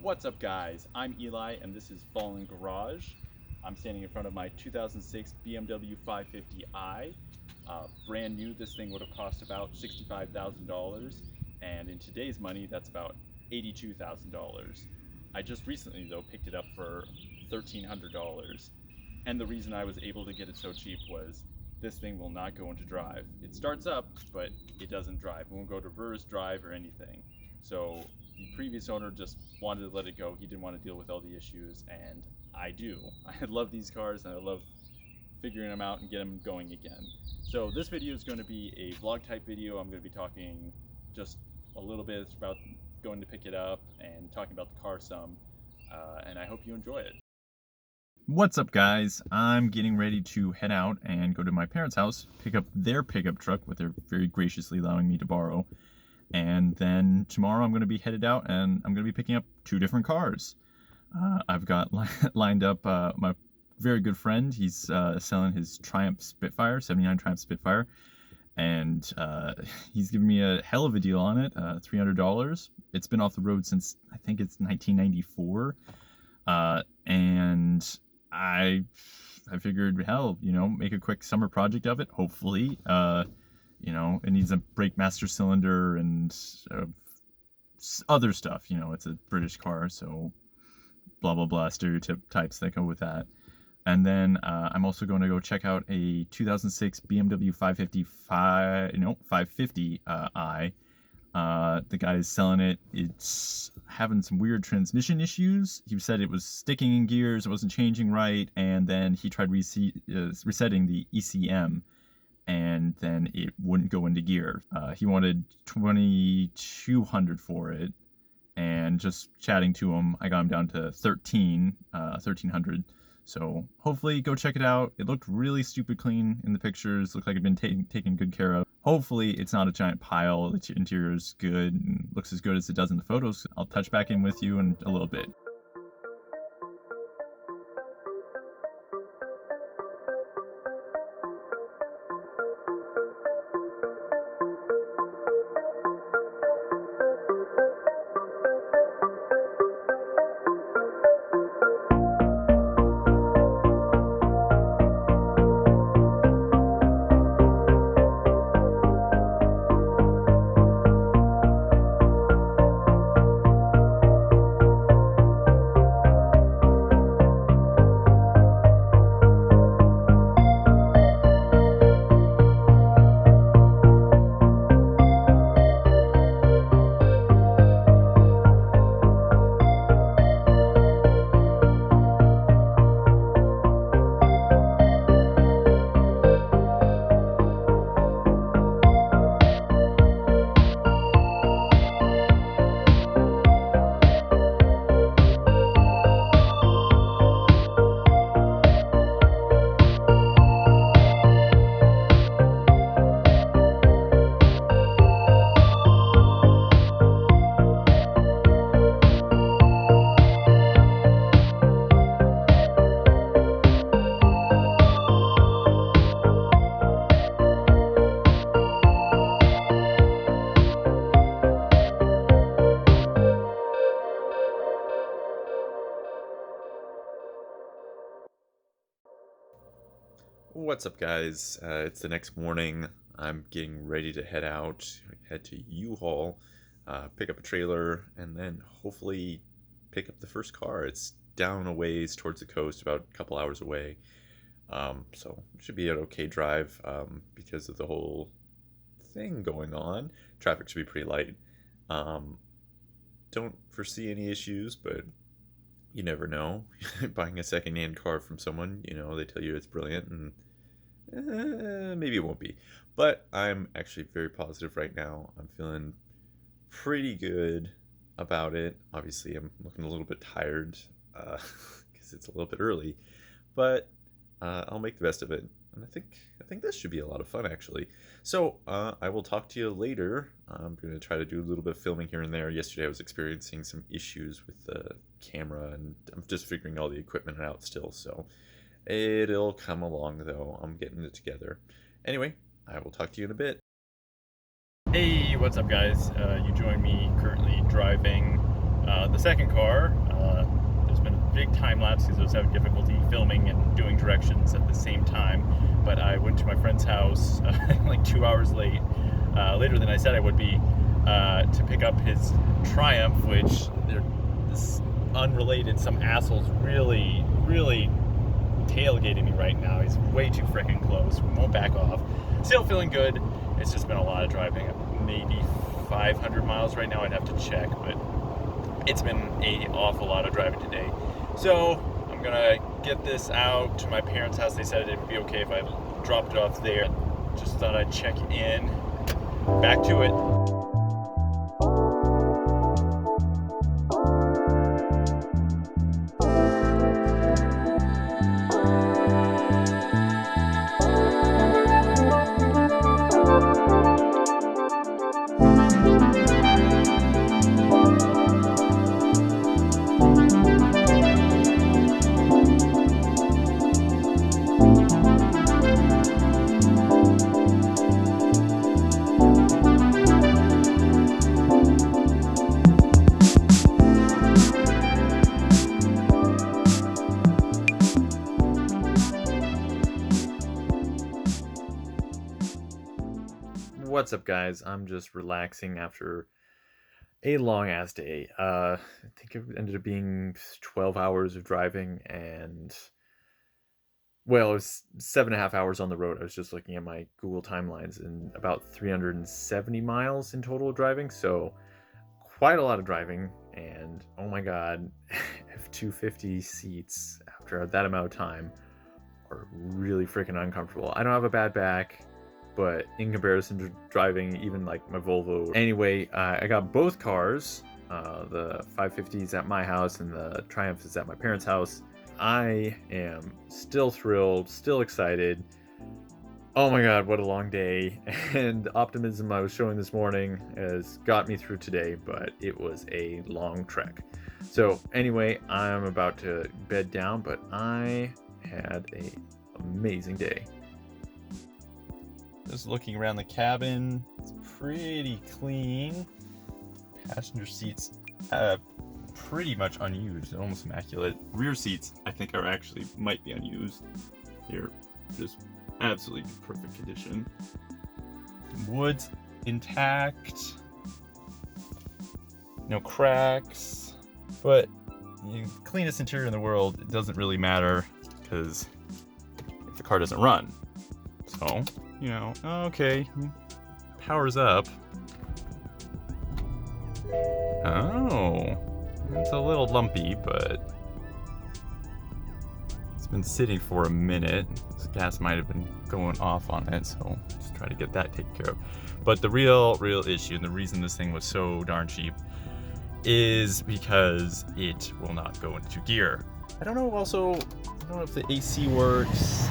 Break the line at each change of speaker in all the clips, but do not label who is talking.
What's up guys, I'm Eli and this is Fallen Garage. I'm standing in front of my 2006 BMW 550i. Brand new, this thing would have cost about $65,000 and in today's money that's about $82,000. I just recently though picked it up for $1,300 and the reason I was able to get it so cheap was this thing will not go into drive. It starts up but it doesn't drive. It won't go to reverse drive or anything. So the previous owner just wanted to let it go. He didn't want to deal with all the issues, and I do. I love these cars, and I love figuring them out and get them going again. So this video is going to be a vlog type video. I'm going to be talking just a little bit about going to pick it up and talking about the car some, and I hope you enjoy it.
What's up guys? I'm getting ready to head out and go to my parents' house, pick up their pickup truck, what they're very graciously allowing me to borrow. And then tomorrow I'm going to be headed out and I'm going to be picking up two different cars. I've got lined up my very good friend. He's selling his Triumph Spitfire, 79 Triumph Spitfire. And he's giving me a hell of a deal on it, $300. It's been off the road since I think it's 1994. And I figured, hell, make a quick summer project of it, hopefully. It needs a brake master cylinder and other stuff. It's a British car, so blah, blah, blah, stereotypes that go with that. And then I'm also going to go check out a 2006 BMW 550i. The guy is selling it. It's having some weird transmission issues. He said it was sticking in gears, it wasn't changing right, and then he tried resetting the ECM. And then it wouldn't go into gear. He wanted $2,200 for it, and just chatting to him, I got him down to $1,300. So hopefully go check it out. It looked really stupid clean in the pictures. Looked like it'd been taken good care of. Hopefully it's not a giant pile. The interior is good and looks as good as it does in the photos. I'll touch back in with you in a little bit. What's up guys? It's the next morning. I'm getting ready to head to U-Haul, pick up a trailer, and then hopefully pick up the first car. It's down a ways towards the coast, about a couple hours away. So it should be an okay drive because of the whole thing going on. Traffic should be pretty light. Don't foresee any issues, but you never know. Buying a second-hand car from someone, they tell you it's brilliant, and maybe it won't be. But I'm actually very positive right now. I'm feeling pretty good about it. Obviously, I'm looking a little bit tired because it's a little bit early, but I'll make the best of it. And I think this should be a lot of fun, actually. So I will talk to you later. I'm going to try to do a little bit of filming here and there. Yesterday I was experiencing some issues with the camera, and I'm just figuring all the equipment out still. So it'll come along, though. I'm getting it together. Anyway, I will talk to you in a bit.
Hey, what's up guys? You join me currently driving The second car, there's been a big time lapse because I was having difficulty filming and doing directions at the same time. But I went to my friend's house like 2 hours late, later than I said I would be, to pick up his Triumph, which this unrelated, some asshole's really tailgating me right now. He's way too freaking close, won't back off. Still feeling good. It's just been a lot of driving, maybe 500 miles right now, I'd have to check, but it's been an awful lot of driving today. So I'm gonna get this out to my parents' house. They said it would be okay if I dropped it off there. Just thought I'd check in. Back to it.
What's up, guys? I'm just relaxing after a long ass day. I think it ended up being 12 hours of driving, and well, it was 7.5 hours on the road. I was just looking at my Google timelines, and about 370 miles in total driving, so quite a lot of driving. And oh my god, F-250 seats after that amount of time are really freaking uncomfortable. I don't have a bad back, but in comparison to driving even like my Volvo. Anyway, I got both cars. The 550 is at my house and the Triumph is at my parents' house. I am still thrilled, still excited. Oh my god, what a long day. And the optimism I was showing this morning has got me through today, but it was a long trek. So anyway, I'm about to bed down, but I had an amazing day. Just looking around the cabin, it's pretty clean. Passenger seats pretty much unused, almost immaculate. Rear seats I think are actually might be unused. They're just absolutely perfect condition. Wood's intact, no cracks, but cleanest interior in the world, it doesn't really matter because if the car doesn't run. So, you know, okay, powers up. Oh, it's a little lumpy, but it's been sitting for a minute. This gas might have been going off on it, so let's try to get that taken care of. But the real issue, and the reason this thing was so darn cheap, is because it will not go into gear. I don't know if the AC works.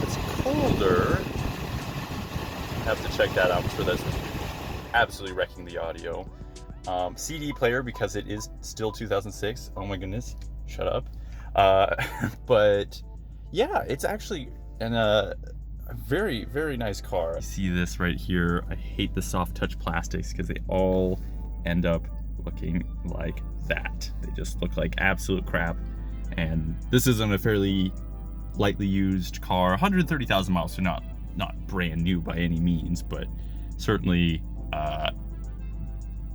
It's colder. I have to check that out. I'm sure that's absolutely wrecking the audio. CD player, because it is still 2006. Oh my goodness, shut up. But yeah, it's actually a very, very nice car. You see this right here. I hate the soft touch plastics because they all end up looking like that. They just look like absolute crap. And this isn't a fairly lightly used car, 130,000 miles, so not brand new by any means, but certainly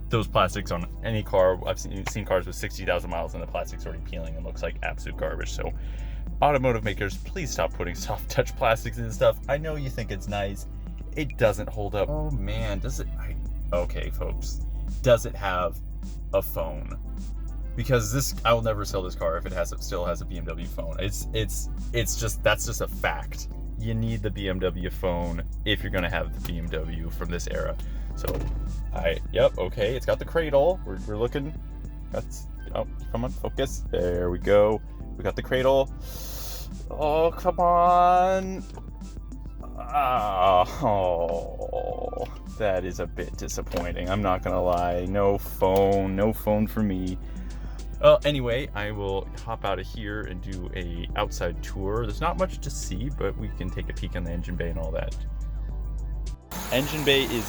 those plastics on any car, I've seen cars with 60,000 miles and the plastic's already peeling and looks like absolute garbage. So automotive makers, please stop putting soft touch plastics in stuff. I know you think it's nice, it doesn't hold up. Oh man, does it? Okay folks, does it have a phone? Because I will never sell this car if it still has a BMW phone. It's just, that's just a fact. You need the BMW phone if you're gonna have the BMW from this era. So, yep, okay, it's got the cradle. We're looking. Come on, focus. There we go. We got the cradle. Oh, come on. Oh, that is a bit disappointing. I'm not gonna lie. No phone for me. Well, anyway, I will hop out of here and do a outside tour. There's not much to see, but we can take a peek on the engine bay and all that. Engine bay is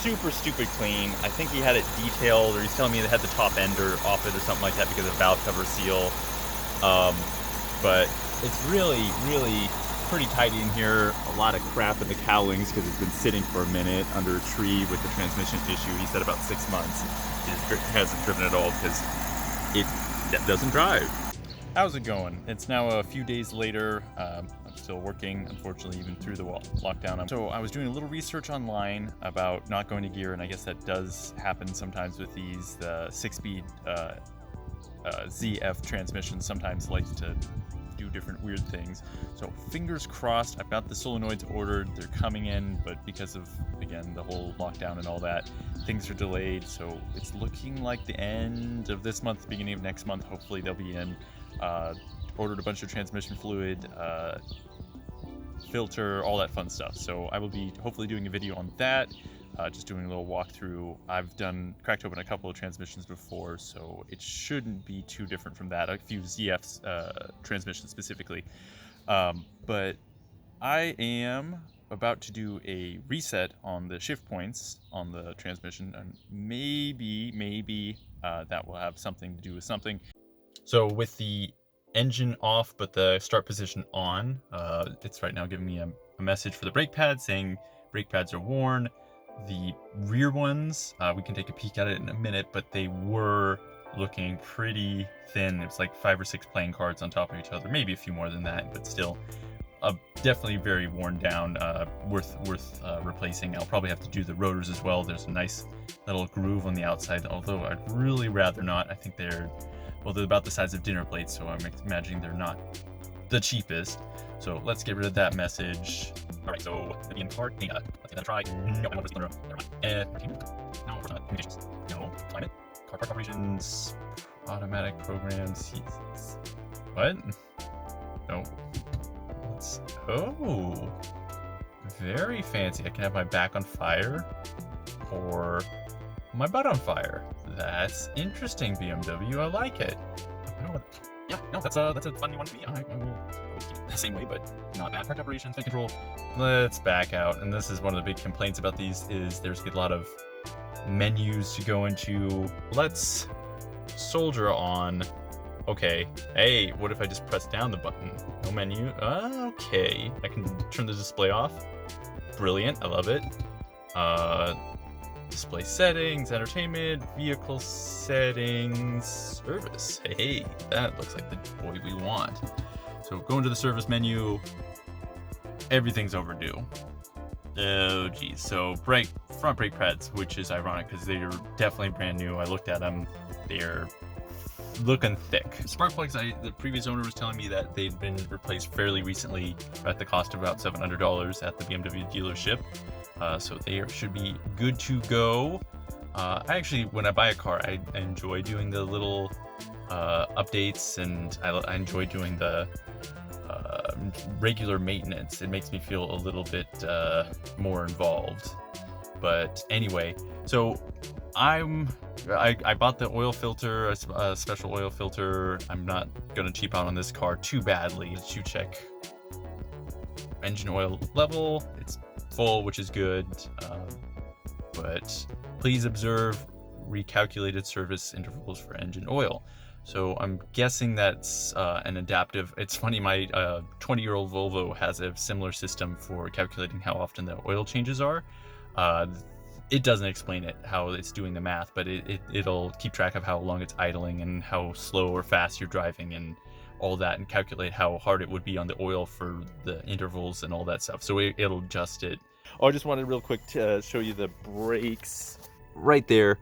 super stupid clean. I think he had it detailed, or he's telling me it had the top ender off it or something like that because of valve cover seal. But it's really pretty tidy in here. A lot of crap in the cowlings because it's been sitting for a minute under a tree with the transmission issue. He said about 6 months. It hasn't driven at all because it doesn't drive. How's it going? It's now a few days later. I'm still working, unfortunately, even through the lockdown. So I was doing a little research online about not going to gear, and I guess that does happen sometimes with these. The 6-speed ZF transmissions sometimes like to do different weird things. So fingers crossed, I've got the solenoids ordered. They're coming in, but because of, again, the whole lockdown and all that, things are delayed. So it's looking like the end of this month, beginning of next month, hopefully they'll be in. Ordered a bunch of transmission fluid, filter, all that fun stuff. So I will be hopefully doing a video on that, just doing a little walkthrough. I've cracked open a couple of transmissions before, so it shouldn't be too different from that. A few ZF's transmissions specifically. But I am about to do a reset on the shift points on the transmission, and maybe that will have something to do with something. So with the engine off but the start position on, it's right now giving me a message for the brake pads saying brake pads are worn. The rear ones, we can take a peek at it in a minute, but they were looking pretty thin. It was like 5 or 6 playing cards on top of each other, maybe a few more than that, but still definitely very worn down, worth replacing. I'll probably have to do the rotors as well. There's a nice little groove on the outside, although I'd really rather not. I think they're about the size of dinner plates, so I'm imagining they're not the cheapest. So let's get rid of that message. All right, so the end part, let's give that a try. No, I want to never mind. No, of course not. Communications. No. Climate. Car park operations. Automatic programs. What? No. Oh. Very fancy. I can have my back on fire or my butt on fire. That's interesting, BMW. I like it. Yeah, no, that's a funny one for me. I will keep it the same way, but not bad. Park operations, fan control. Let's back out. And this is one of the big complaints about these is there's a lot of menus to go into. Let's soldier on. Okay. Hey, what if I just press down the button? No menu. Okay. I can turn the display off. Brilliant. I love it. Display settings, entertainment, vehicle settings, service. Hey, that looks like the boy we want. So go into the service menu. Everything's overdue. Oh geez. So front brake pads, which is ironic because they're definitely brand new. I looked at them. They're looking thick. Spark plugs, the previous owner was telling me that they'd been replaced fairly recently at the cost of about $700 at the BMW dealership. So they should be good to go. I actually, when I buy a car, I enjoy doing the little updates, and I enjoy doing the regular maintenance. It makes me feel a little bit more involved. But anyway, so I bought the oil filter, a special oil filter. I'm not gonna cheap out on this car too badly. You check engine oil level. It's full, which is good, but please observe recalculated service intervals for engine oil. So I'm guessing that's an adaptive. It's funny, my 20-year-old Volvo has a similar system for calculating how often the oil changes are. It doesn't explain it, how it's doing the math, but it'll keep track of how long it's idling and how slow or fast you're driving and all that, and calculate how hard it would be on the oil for the intervals and all that stuff. So it'll adjust it. Oh, I just wanted real quick to show you the brakes right there.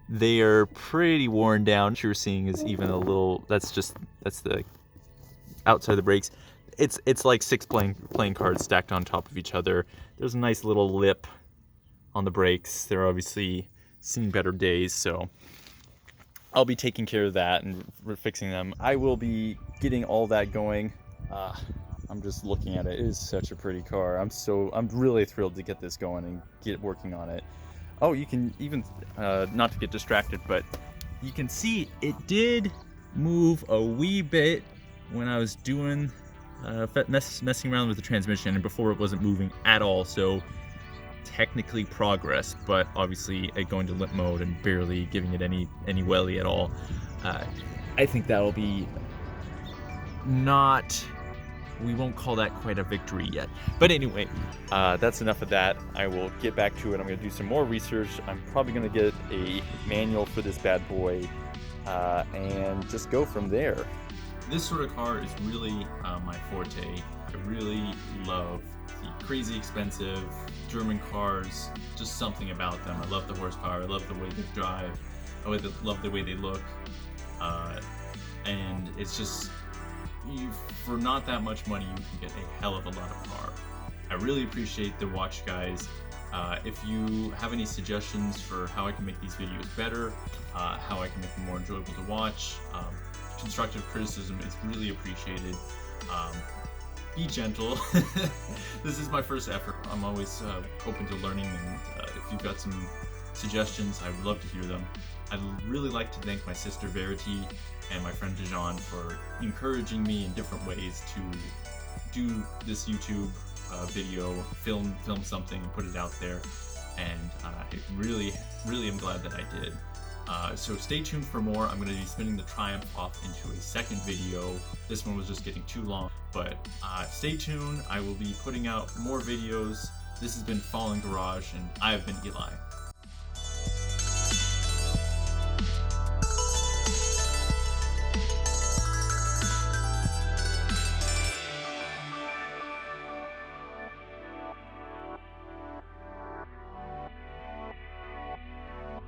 They are pretty worn down. What you're seeing is even a little, that's the outside of the brakes. It's like 6 playing cards stacked on top of each other. There's a nice little lip on the brakes. They're obviously seen better days, so I'll be taking care of that and fixing them. I will be getting all that going. I'm just looking at it. It is such a pretty car. I'm really thrilled to get this going and get working on it. Oh, you can even, not to get distracted, but you can see it did move a wee bit when I was doing, messing around with the transmission, and before it wasn't moving at all. So technically progress, but obviously going to limp mode and barely giving it any welly at all. I think that'll be not, we won't call that quite a victory yet. But anyway, that's enough of that. I will get back to it. I'm going to do some more research. I'm probably going to get a manual for this bad boy and just go from there. This sort of car is really my forte. I really love the crazy expensive German cars, just something about them. I love the horsepower, I love the way they drive, I love the way they look, and it's just, for not that much money you can get a hell of a lot of car. I really appreciate the watch, guys. If you have any suggestions for how I can make these videos better, how I can make them more enjoyable to watch, constructive criticism is really appreciated. Be gentle. This is my first effort. I'm always open to learning, and if you've got some suggestions, I would love to hear them. I'd really like to thank my sister Verity and my friend Dijon for encouraging me in different ways to do this YouTube video, film something and put it out there, and I really am glad that I did. So stay tuned for more. I'm going to be spinning the Triumph off into a second video. This one was just getting too long, but stay tuned. I will be putting out more videos. This has been Fallen Garage, and I have been Eli.